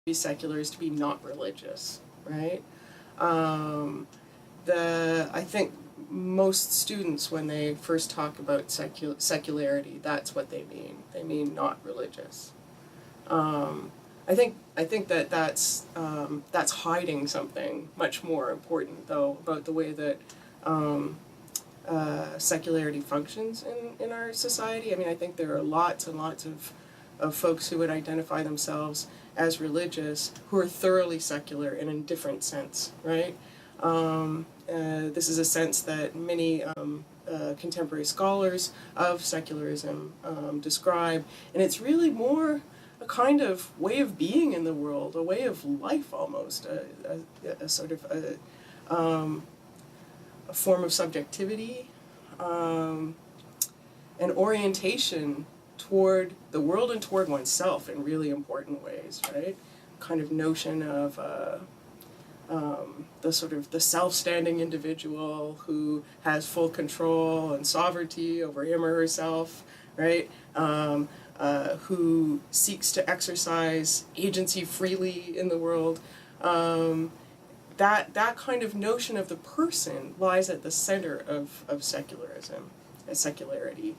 be secular is to be not religious, right? I think most students, when they first talk about secularity, that's what they mean. They mean not religious. I think that's hiding something much more important, though, about the way that secularity functions in our society. I mean, I think there are lots and lots of folks who would identify themselves as religious who are thoroughly secular in a different sense, right? This is a sense that many contemporary scholars of secularism describe, and it's really more a kind of way of being in the world, a way of life almost, a sort of a form of subjectivity, an orientation toward the world and toward oneself in really important ways, right? Kind of notion of the sort of the self-standing individual who has full control and sovereignty over him or herself, right? Who seeks to exercise agency freely in the world. That kind of notion of the person lies at the center of secularism, secularity.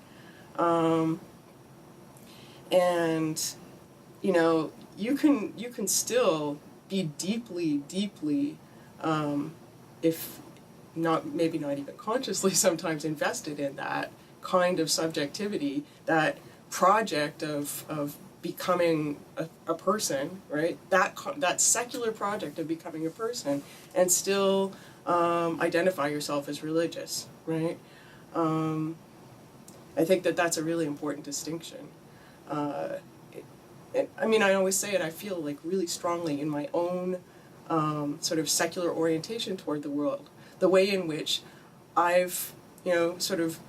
And you know, you can still be deeply, if not, maybe not even consciously sometimes, invested in that kind of subjectivity, that project of becoming a person, right? That secular project of becoming a person, and still identify yourself as religious, right? I think that's a really important distinction. I mean, I always say it, I feel like really strongly in my own sort of secular orientation toward the world, the way in which I've, you know, sort of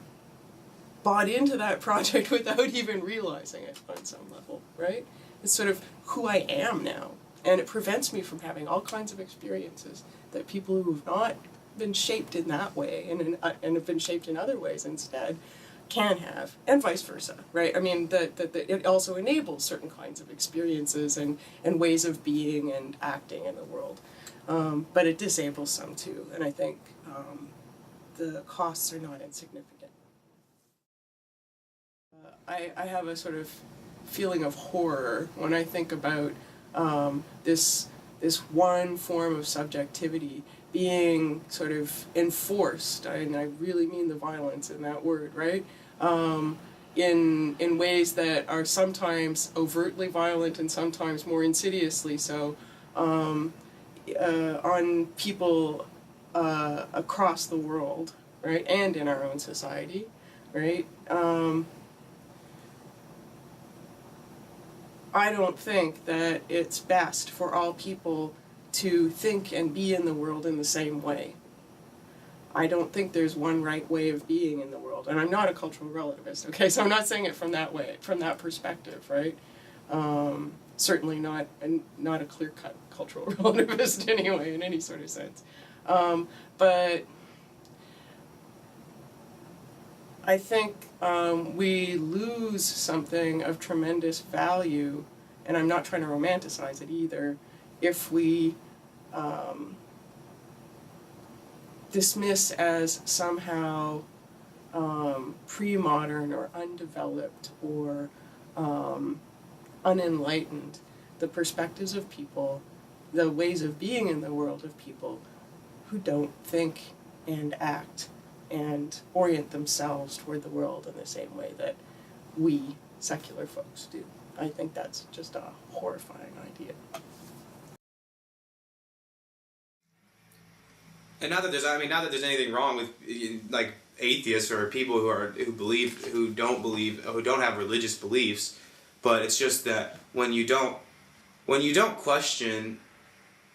bought into that project without even realizing it on some level, right? It's sort of who I am now, and it prevents me from having all kinds of experiences that people who have not been shaped in that way and have been shaped in other ways instead can have, and vice versa, right? I mean, it also enables certain kinds of experiences and ways of being and acting in the world, but it disables some too, and I think the costs are not insignificant. I have a sort of feeling of horror when I think about this one form of subjectivity being sort of enforced, and I really mean the violence in that word, right? In ways that are sometimes overtly violent and sometimes more insidiously so, on people across the world, right, and in our own society, right? I don't think that it's best for all people to think and be in the world in the same way. I don't think there's one right way of being in the world, and I'm not a cultural relativist, okay, so I'm not saying it from that perspective, right? Certainly not a clear-cut cultural relativist anyway, in any sort of sense. But I think we lose something of tremendous value, and I'm not trying to romanticize it either, if we dismiss as somehow pre-modern or undeveloped or unenlightened the perspectives of people, the ways of being in the world of people who don't think and act and orient themselves toward the world in the same way that we secular folks do. I think that's just a horrifying idea. And not that there's anything wrong with like atheists or people who don't have religious beliefs, but it's just that when you don't question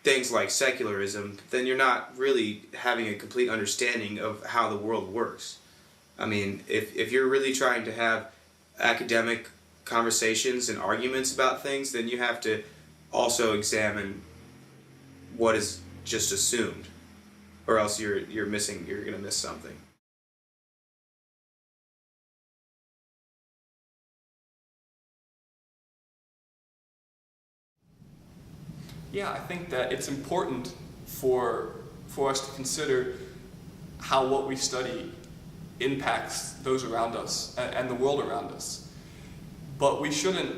things like secularism, then you're not really having a complete understanding of how the world works. I mean, if you're really trying to have academic conversations and arguments about things, then you have to also examine what is just assumed, or else you're going to miss something. Yeah, I think that it's important for us to consider how what we study impacts those around us and the world around us. But we shouldn't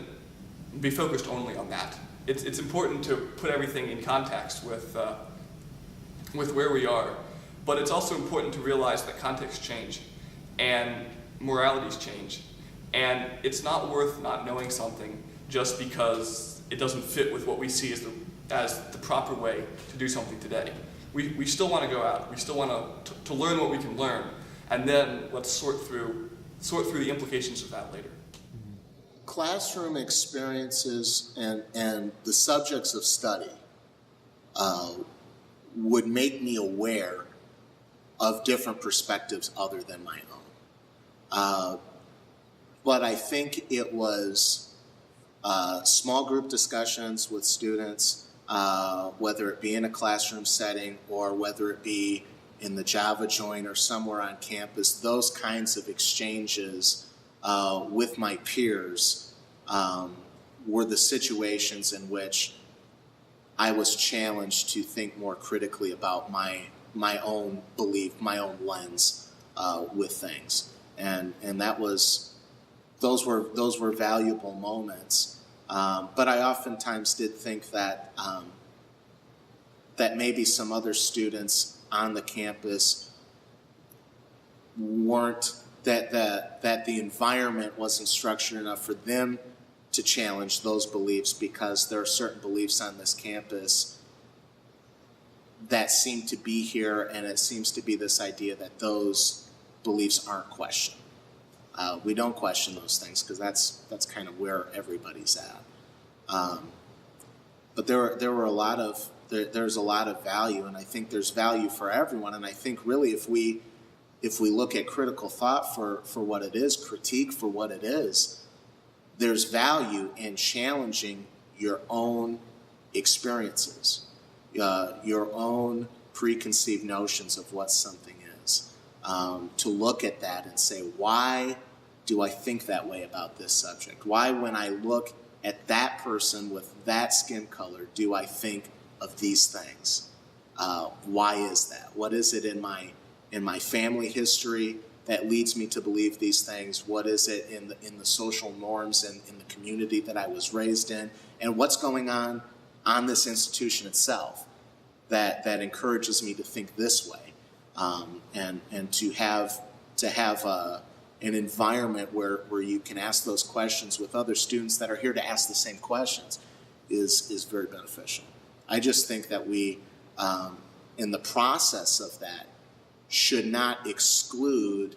be focused only on that. It's important to put everything in context with where we are, but it's also important to realize that contexts change and moralities change, and it's not worth not knowing something just because it doesn't fit with what we see as the proper way to do something today. We still want to go out. We still want to learn what we can learn, and then let's sort through the implications of that later. Classroom experiences and the subjects of study would make me aware of different perspectives other than my own. But I think it was small group discussions with students, whether it be in a classroom setting or whether it be in the Java joint or somewhere on campus, those kinds of exchanges with my peers were the situations in which I was challenged to think more critically about my own belief, my own lens with things, and those were valuable moments. But I oftentimes did think that that maybe some other students on the campus weren't that the environment wasn't structured enough for them to challenge those beliefs, because there are certain beliefs on this campus that seem to be here, and it seems to be this idea that those beliefs aren't questioned. We don't question those things because that's kind of where everybody's at. But there's a lot of value, and I think there's value for everyone. And I think really if we look at critical thought for what it is, critique for what it is, there's value in challenging your own experiences, your own preconceived notions of what something is. To look at that and say, why do I think that way about this subject? Why, when I look at that person with that skin color, do I think of these things? Why is that? What is it in my family history that leads me to believe these things? What is it in the social norms and in the community that I was raised in? And what's going on this institution itself that encourages me to think this way? And to have an environment where you can ask those questions with other students that are here to ask the same questions is very beneficial. I just think that we, in the process of that, should not exclude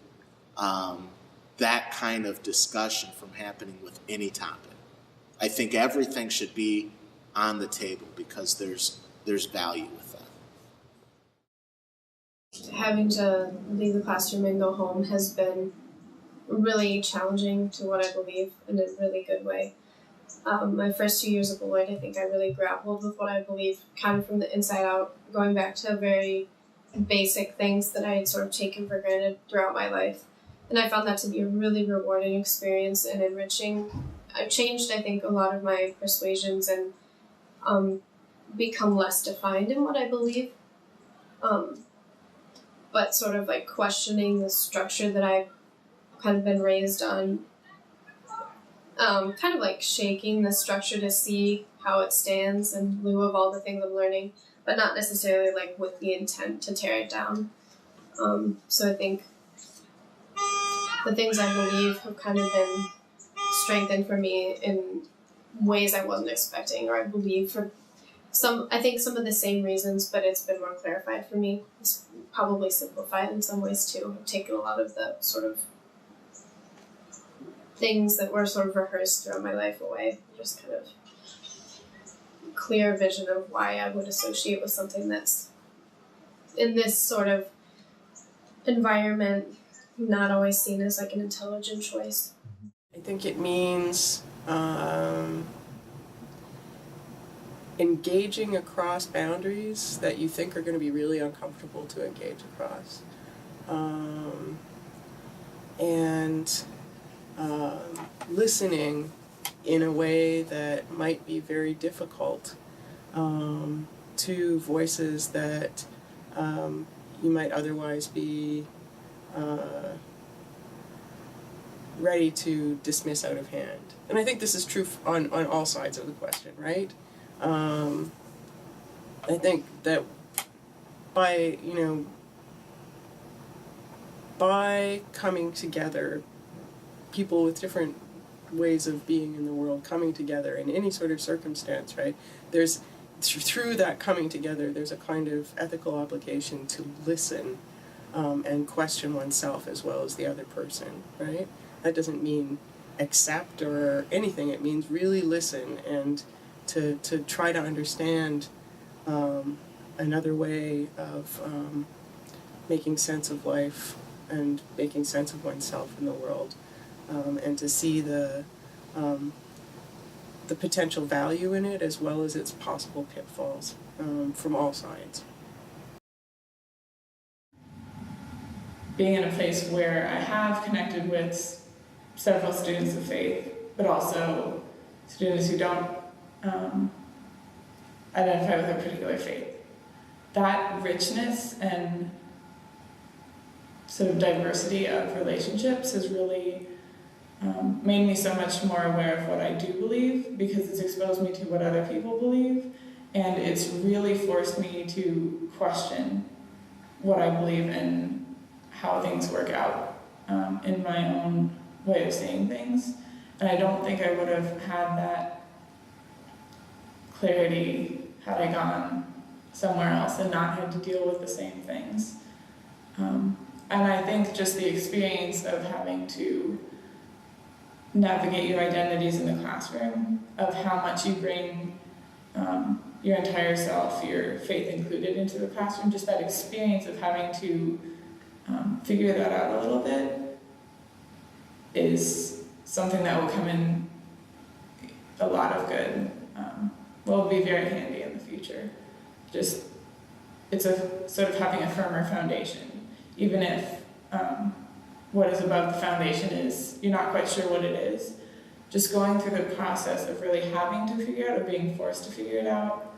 that kind of discussion from happening with any topic. I think everything should be on the table because there's value with that. Having to leave the classroom and go home has been really challenging to what I believe in a really good way. My first 2 years of Beloit, I think I really grappled with what I believe kind of from the inside out, going back to very basic things that I had sort of taken for granted throughout my life. And I found that to be a really rewarding experience and enriching. I've changed, I think, a lot of my persuasions and become less defined in what I believe. But sort of like questioning the structure that I've kind of been raised on, kind of like shaking the structure to see how it stands in lieu of all the things I'm learning, but not necessarily like with the intent to tear it down. So I think the things I believe have kind of been strengthened for me in ways I wasn't expecting, or I believe for I think some of the same reasons, but it's been more clarified for me. It's probably simplified in some ways too. I've taken a lot of the sort of things that were sort of rehearsed throughout my life away. Just kind of clear vision of why I would associate with something that's in this sort of environment not always seen as like an intelligent choice. I think it means engaging across boundaries that you think are going to be really uncomfortable to engage across. And listening in a way that might be very difficult to voices that you might otherwise be ready to dismiss out of hand. And I think this is true on all sides of the question, right? I think that by coming together, people with different ways of being in the world coming together in any sort of circumstance, right? There's through that coming together, there's a kind of ethical obligation to listen and question oneself as well as the other person, right? That doesn't mean accept or anything. It means really listen and to try to understand another way of making sense of life and making sense of oneself in the world, and to see the potential value in it as well as its possible pitfalls from all sides. Being in a place where I have connected with several students of faith, but also students who don't identify with a particular faith. That richness and sort of diversity of relationships has really made me so much more aware of what I do believe, because it's exposed me to what other people believe, and it's really forced me to question what I believe and how things work out in my own way of seeing things. And I don't think I would have had that clarity had I gone somewhere else and not had to deal with the same things. And I think just the experience of having to navigate your identities in the classroom, of how much you bring your entire self, your faith included, into the classroom, just that experience of having to figure that out a little bit is something that will come in a lot of good. Will be very handy in the future. Just, it's a sort of having a firmer foundation, even if what is above the foundation is, you're not quite sure what it is. Just going through the process of really having to figure it out, or being forced to figure it out,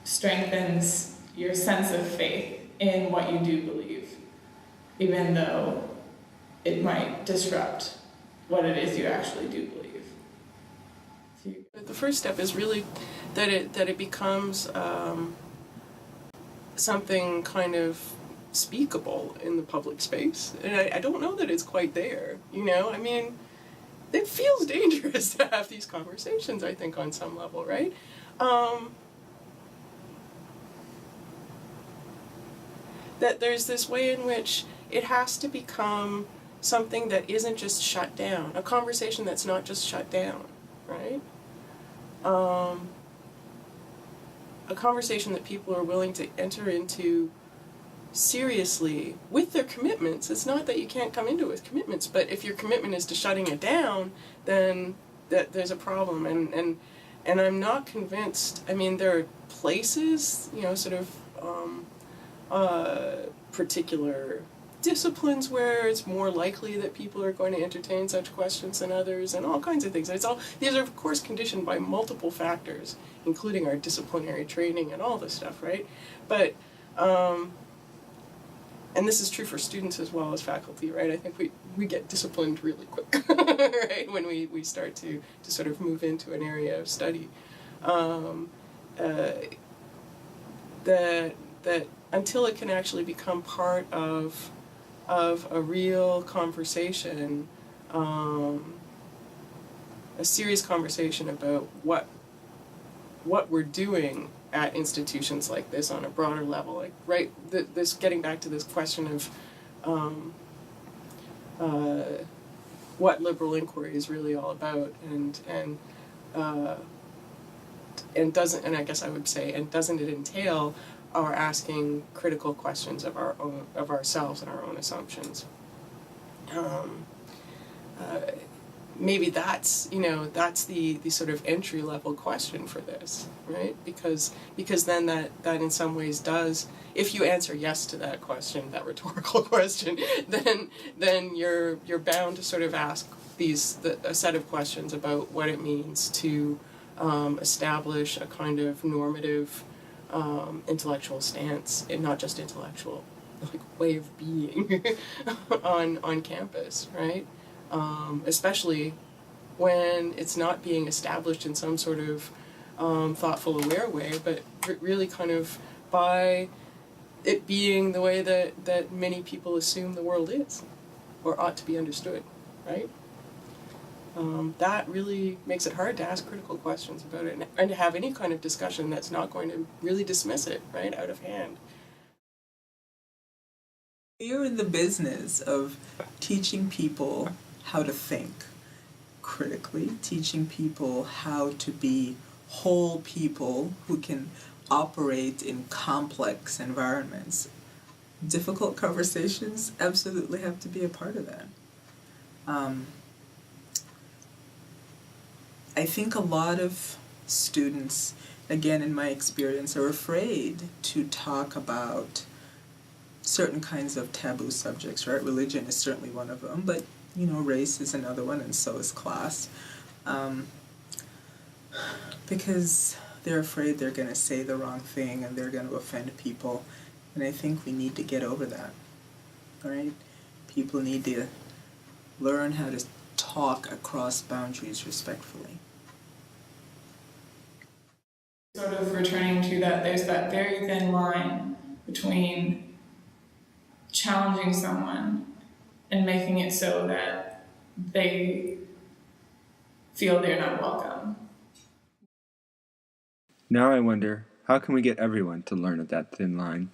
strengthens your sense of faith in what you do believe, even though it might disrupt what it is you actually do believe. The first step is really that it becomes something kind of speakable in the public space, and I don't know that it's quite there. I mean, it feels dangerous to have these conversations, I think, on some level, right? That there's this way in which it has to become something that isn't just shut down, a conversation that's not just shut down, right? A conversation that people are willing to enter into seriously with their commitments. It's not that you can't come into it with commitments, but if your commitment is to shutting it down, then there's a problem. And I'm not convinced. I mean, there are places, sort of particular disciplines where it's more likely that people are going to entertain such questions than others, and all kinds of things. These are of course conditioned by multiple factors, including our disciplinary training and all this stuff, right? But and this is true for students as well as faculty, right? I think we get disciplined really quick, right? When we start to sort of move into an area of study. That until it can actually become part of a real conversation, a serious conversation about what we're doing at institutions like this on a broader level, like this getting back to this question of what liberal inquiry is really all about, and doesn't, and I guess I would say, and doesn't it entail our asking critical questions of ourselves and our own assumptions. Maybe that's the sort of entry level question for this, right? Because then that in some ways does, if you answer yes to that question, that rhetorical question, then you're bound to sort of ask a set of questions about what it means to establish a kind of normative intellectual stance, and not just intellectual, like way of being on campus, right? Especially when it's not being established in some sort of thoughtful, aware way, but really kind of by it being the way that many people assume the world is, or ought to be understood, right? That really makes it hard to ask critical questions about it, and to have any kind of discussion that's not going to really dismiss it, right, out of hand. We're in the business of teaching people how to think critically, teaching people how to be whole people who can operate in complex environments. Difficult conversations absolutely have to be a part of that. I think a lot of students, again in my experience, are afraid to talk about certain kinds of taboo subjects, right? Religion is certainly one of them, but race is another one, and so is class. Because they're afraid they're going to say the wrong thing and they're going to offend people. And I think we need to get over that, right? People need to learn how to talk across boundaries respectfully. Sort of returning to that, there's that very thin line between challenging someone and making it so that they feel they're not welcome. Now I wonder, how can we get everyone to learn at that thin line?